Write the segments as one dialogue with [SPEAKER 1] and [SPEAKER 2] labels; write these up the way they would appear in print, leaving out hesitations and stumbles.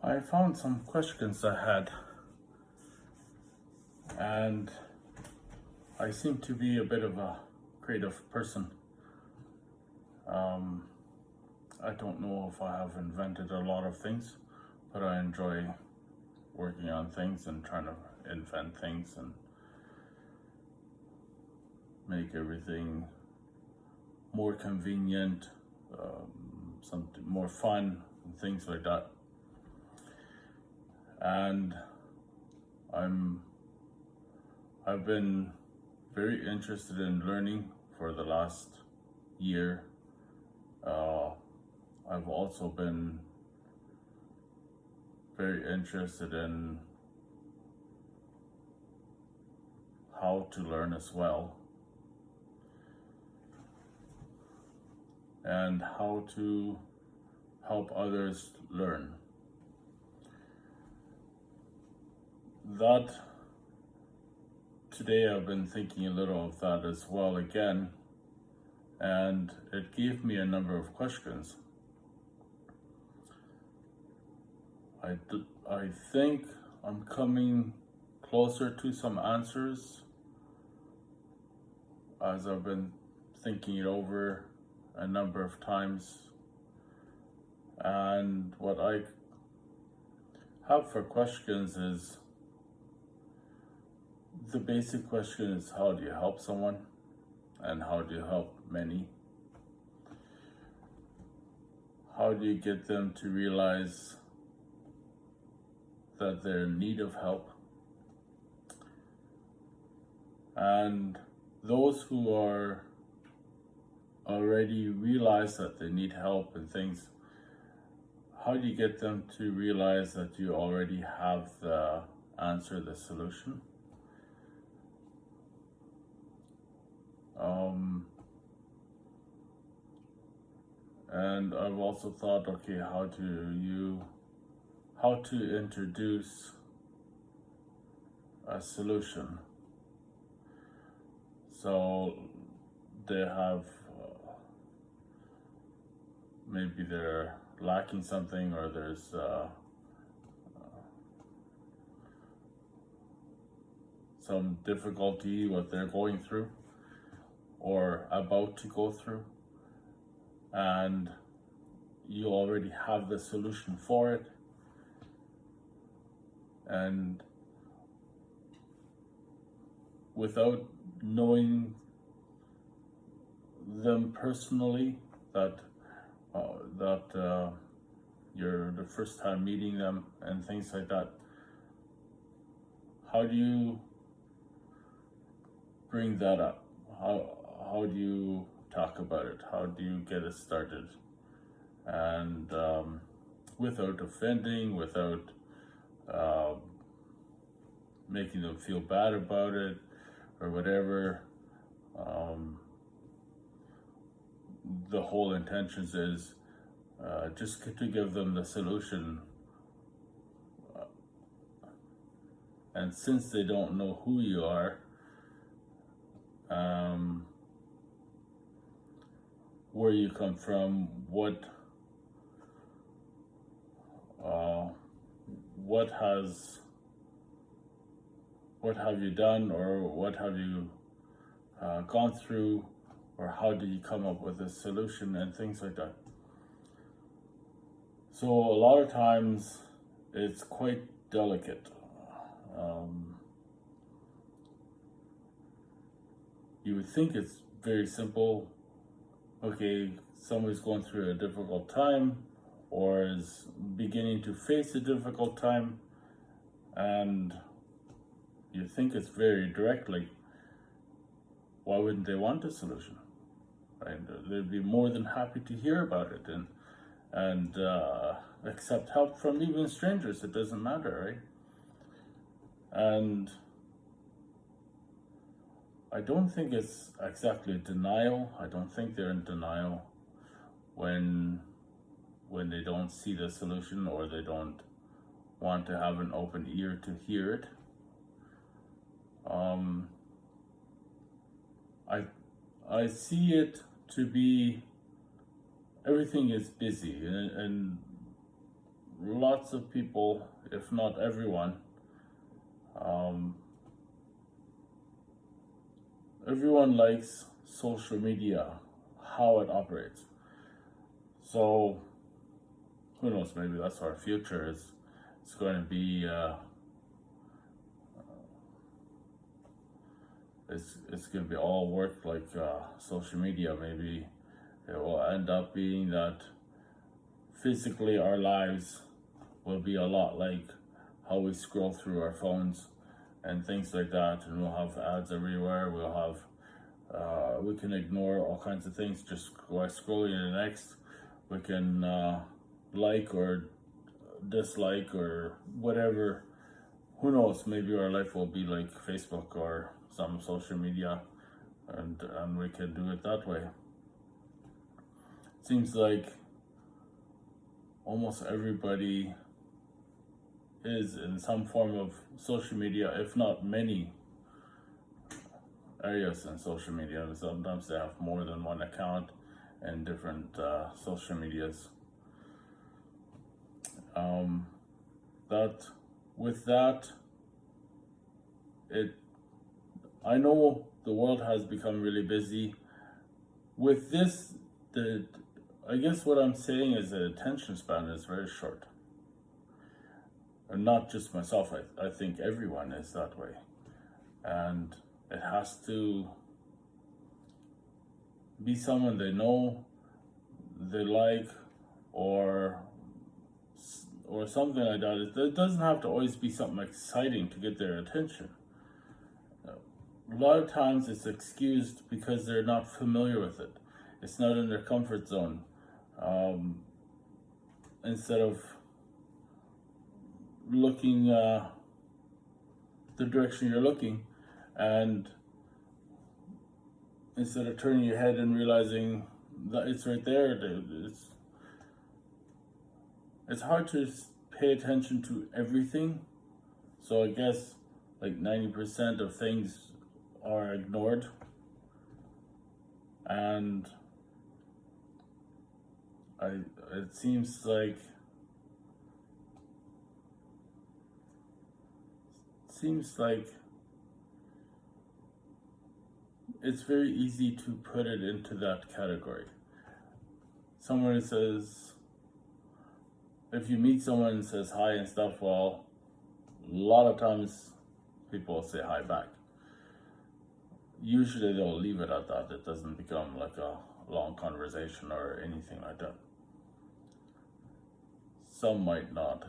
[SPEAKER 1] I found some questions I had, and I seem to be a bit of a creative person. I don't know if I have invented a lot of things, but I enjoy working on things and trying to invent things and make everything more convenient, something more fun, and things like that. And I've been very interested in learning for the last year. I've also been very interested in how to learn as well, and how to help others learn. That today I've been thinking a little of that as well again, and it gave me a number of questions. I think I'm coming closer to some answers as I've been thinking it over a number of times. And what I have for questions is, the basic question is, how do you help someone, and how do you help many? How do you get them to realize that they're in need of help? And those who are already realize that they need help and things, how do you get them to realize that you already have the answer, the solution? And I've also thought, okay, how to introduce a solution. So they have, maybe they're lacking something, or there's some difficulty what they're going through or about to go through, and you already have the solution for it. And without knowing them personally, that you're the first time meeting them and things like that, how do you bring that up? How do you talk about it? How do you get it started? And without offending, without making them feel bad about it or whatever. The whole intentions is just to give them the solution. And since they don't know who you are, where you come from, what have you done, or what have you gone through, or how did you come up with a solution, and things like that. So a lot of times it's quite delicate. You would think it's very simple. Okay, somebody's going through a difficult time or is beginning to face a difficult time, and you think it's very direct, like, why wouldn't they want a solution? Right? They'd be more than happy to hear about it and accept help from even strangers. It doesn't matter, right? And I don't think it's exactly denial. I don't think they're in denial when they don't see the solution, or they don't want to have an open ear to hear it. I see it to be, everything is busy, and lots of people, if not everyone, um, everyone likes social media, how it operates. So who knows? Maybe that's our future. It's going to be. It's going to be all work like social media. Maybe it will end up being that physically our lives will be a lot like how we scroll through our phones and things like that, and we'll have ads everywhere. We'll have we can ignore all kinds of things just by scrolling to the next. We can like or dislike or whatever. Who knows? Maybe our life will be like Facebook or some social media, and we can do it that way. Seems like almost everybody is in some form of social media, if not many areas in social media. Sometimes they have more than one account and different social medias. That with that, I know the world has become really busy. With this, I guess what I'm saying is the attention span is very short. And not just myself, I think everyone is that way. And it has to be someone they know, they like, or something like that. It doesn't have to always be something exciting to get their attention. A lot of times it's excused because they're not familiar with it. It's not in their comfort zone. Instead of looking the direction you're looking, and instead of turning your head and realizing that it's right there, it's hard to pay attention to everything. So I guess like 90% of things are ignored, and it seems like it's very easy to put it into that category. Someone says, if you meet someone and says hi and stuff, well, a lot of times people will say hi back. Usually they'll leave it at that. It doesn't become like a long conversation or anything like that. Some might not.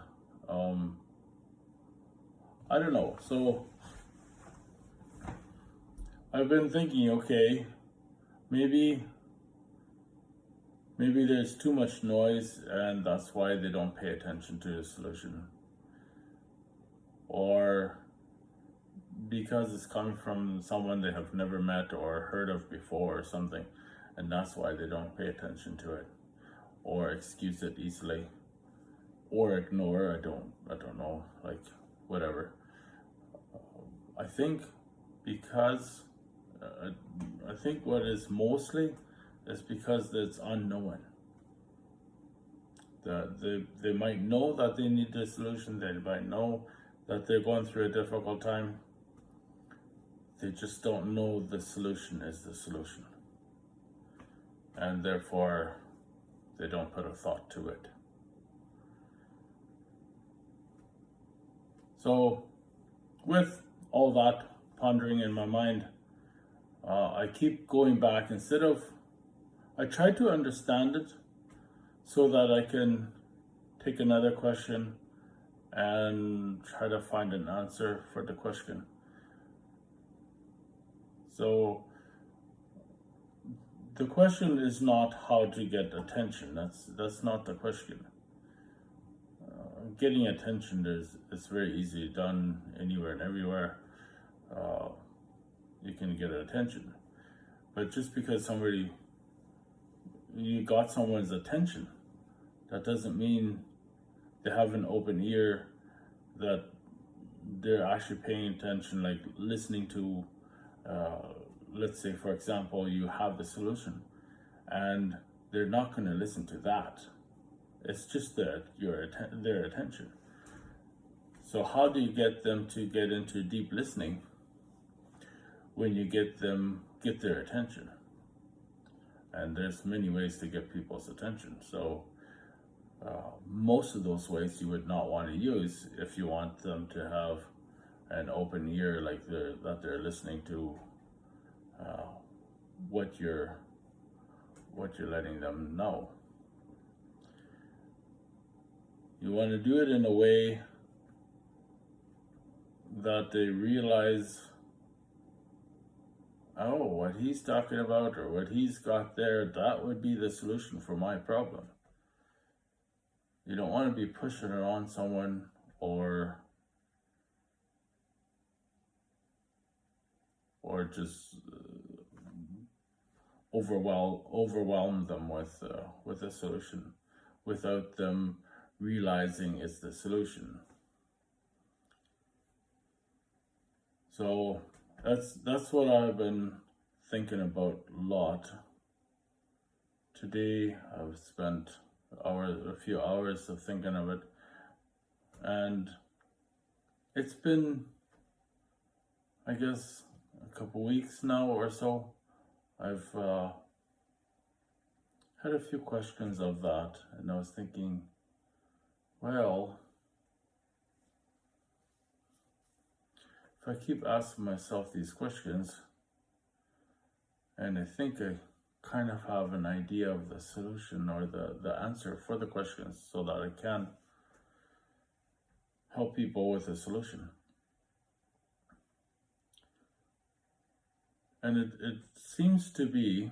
[SPEAKER 1] I don't know. So I've been thinking, okay, maybe there's too much noise and that's why they don't pay attention to the solution. Or because it's coming from someone they have never met or heard of before or something, and that's why they don't pay attention to it, or excuse it easily, or ignore. I don't know, like whatever. I think because I think what is mostly is because it's unknown. They might know that they need the solution. They might know that they're going through a difficult time. They just don't know the solution is the solution. And therefore, they don't put a thought to it. So, with all that pondering in my mind, I keep going back. I try to understand it so that I can take another question and try to find an answer for the question. So the question is not how to get attention. That's not the question. Getting attention is very easy, done anywhere and everywhere. You can get attention, but just because you got someone's attention, that doesn't mean they have an open ear, that they're actually paying attention, like listening to, let's say, for example, you have the solution and they're not going to listen to that. It's just their attention. So how do you get them to get into deep listening when you get their attention? And there's many ways to get people's attention. So most of those ways you would not want to use if you want them to have an open ear, like that they're listening to what you're letting them know. You want to do it in a way that they realize, oh, what he's talking about or what he's got there, that would be the solution for my problem. You don't want to be pushing it on someone or just overwhelm them with a solution without them realizing it's the solution. So that's what I've been thinking about a lot. Today I've spent a few hours of thinking of it, and it's been, I guess, a couple weeks now or so. I've had a few questions of that, and I was thinking, well, if I keep asking myself these questions, and I think I kind of have an idea of the solution or the answer for the questions so that I can help people with a solution. And it seems to be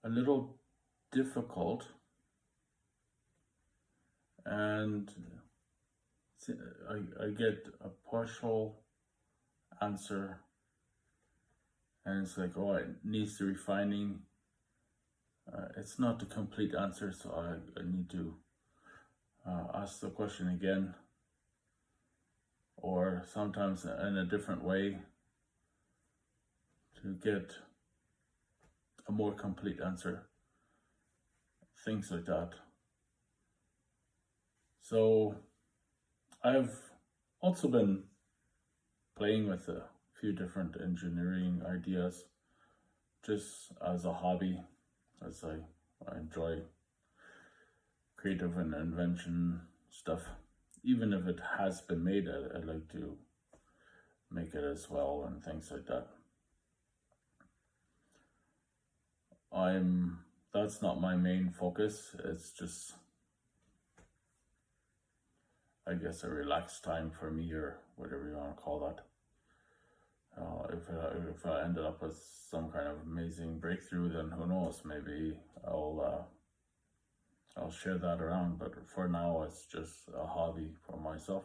[SPEAKER 1] a little difficult, and I get a partial answer, and it's like, oh, it needs the refining. It's not the complete answer, so I need to ask the question again, or sometimes in a different way to get a more complete answer, things like that. So I've also been playing with a few different engineering ideas just as a hobby, as I enjoy creative and invention stuff. Even if it has been made, I'd like to make it as well and things like that. That's not my main focus. It's just, I guess, a relaxed time for me, or whatever you want to call that. If I ended up with some kind of amazing breakthrough, then who knows? Maybe I'll share that around. But for now, it's just a hobby for myself,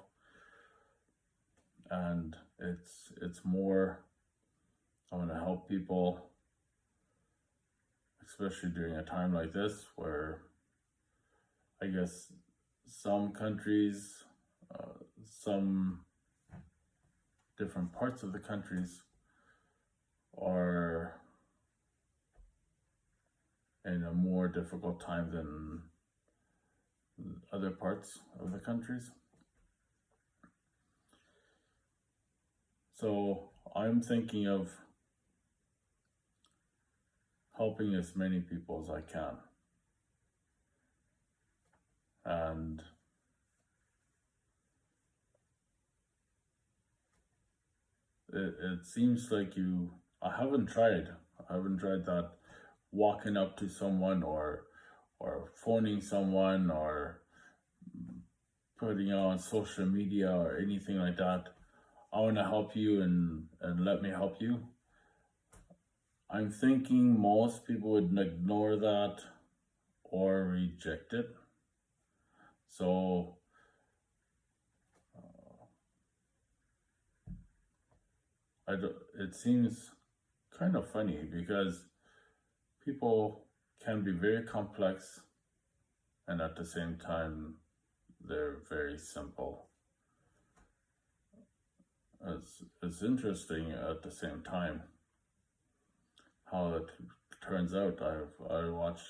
[SPEAKER 1] and it's more, I want to help people, especially during a time like this where I guess some countries, some different parts of the countries are in a more difficult time than other parts of the countries. So I'm thinking of helping as many people as I can. And it seems like I haven't tried that walking up to someone or phoning someone or putting it on social media or anything like that. I want to help you and let me help you. I'm thinking most people would ignore that or reject it. So it seems kind of funny because people can be very complex and at the same time they're very simple. It's interesting at the same time how it turns out. I watch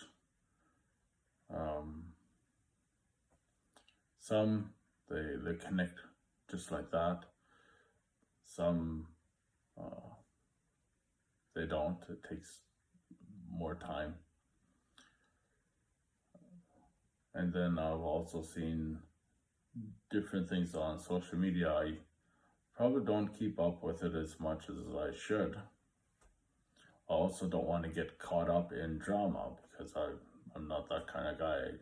[SPEAKER 1] Some they connect just like that. Some they don't. It takes more time. And then I've also seen different things on social media. I probably don't keep up with it as much as I should. I also don't want to get caught up in drama because I'm not that kind of guy.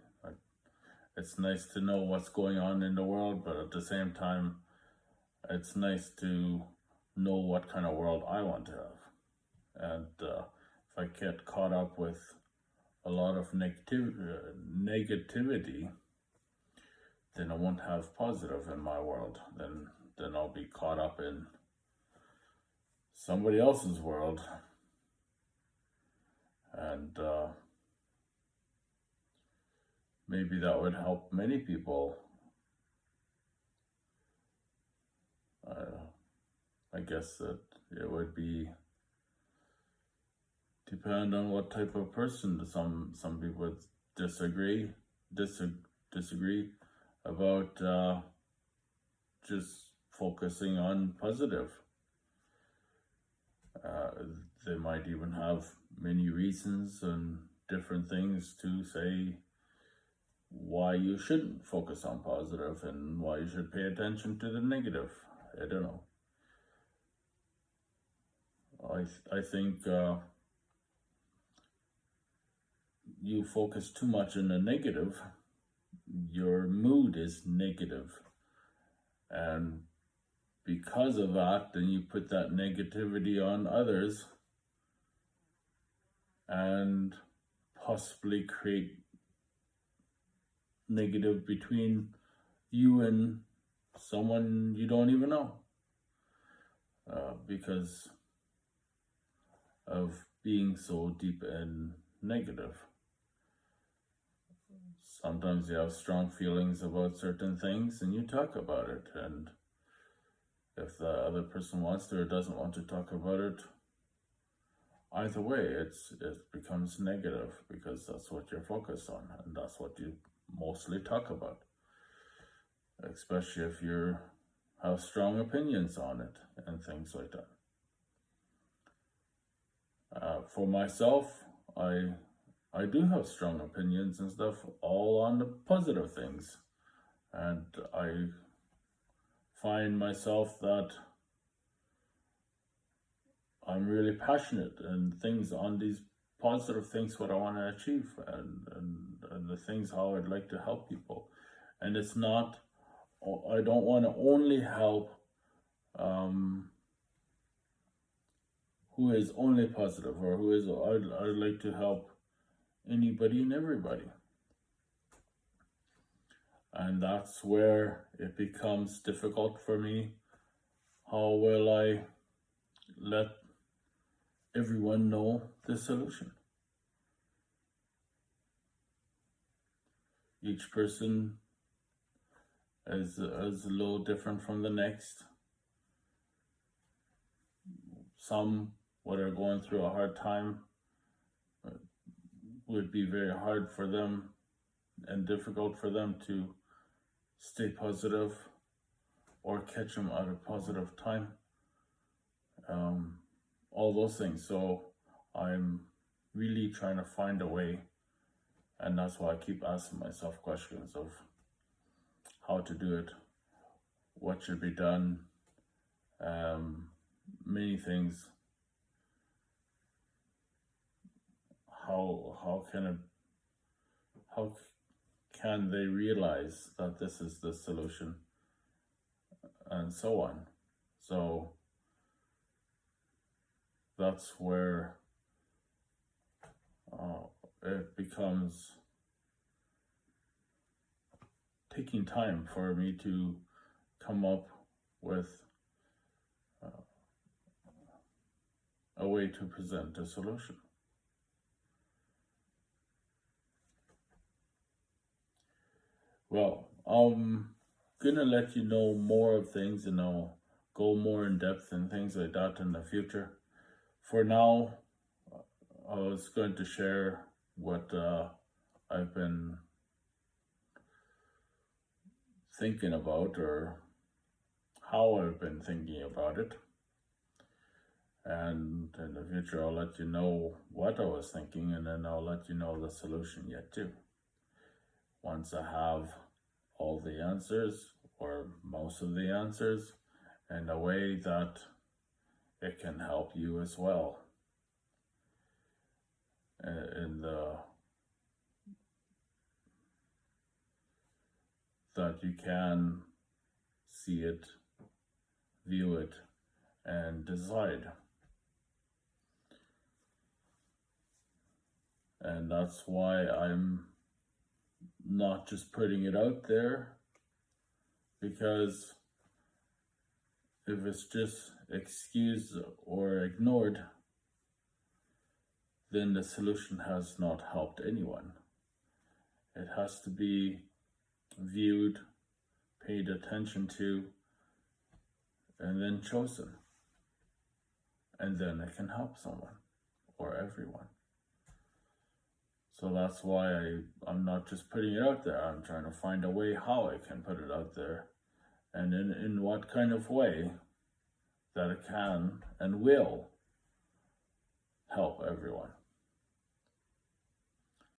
[SPEAKER 1] It's nice to know what's going on in the world, but at the same time, it's nice to know what kind of world I want to have. And if I get caught up with a lot of negativity, then I won't have positive in my world. Then I'll be caught up in somebody else's world. And maybe that would help many people. I guess that it would depend on what type of person. Some people would disagree about just focusing on positive. They might even have many reasons and different things to say why you shouldn't focus on positive and why you should pay attention to the negative. I don't know. I think you focus too much on the negative, your mood is negative. And because of that, then you put that negativity on others and possibly create negative between you and someone you don't even know, because of being so deep and negative. Sometimes you have strong feelings about certain things and you talk about it, and if the other person wants to or doesn't want to talk about it, either way it becomes negative because that's what you're focused on and that's what you mostly talk about, especially if you have strong opinions on it and things like that. For myself, I do have strong opinions and stuff all on the positive things, and I find myself that I'm really passionate and things on these positive things what I want to achieve and the things how I'd like to help people. And it's not, I don't want to only help who is only positive or who is, I'd like to help anybody and everybody. And that's where it becomes difficult for me. How will I let everyone know the solution? Each person is a little different from the next. Some what are going through a hard time would be very hard for them and difficult for them to stay positive or catch them at a positive time. All those things. So I'm really trying to find a way, and that's why I keep asking myself questions of how to do it, what should be done, many things. How can they realize that this is the solution, and so on. So that's where it becomes taking time for me to come up with a way to present a solution. Well, I'm gonna let you know more of things, and I'll go more in depth and things like that in the future. For now, I was going to share what I've been thinking about, or how I've been thinking about it. And in the future, I'll let you know what I was thinking, and then I'll let you know the solution yet too. Once I have all the answers, or most of the answers, in a way that it can help you as well. That you can see it, view it, and decide. And that's why I'm not just putting it out there, because if it's just excused or ignored, then the solution has not helped anyone. It has to be viewed, paid attention to, and then chosen. And then it can help someone or everyone. So that's why I'm not just putting it out there. I'm trying to find a way how I can put it out there, and in what kind of way that it can and will help everyone.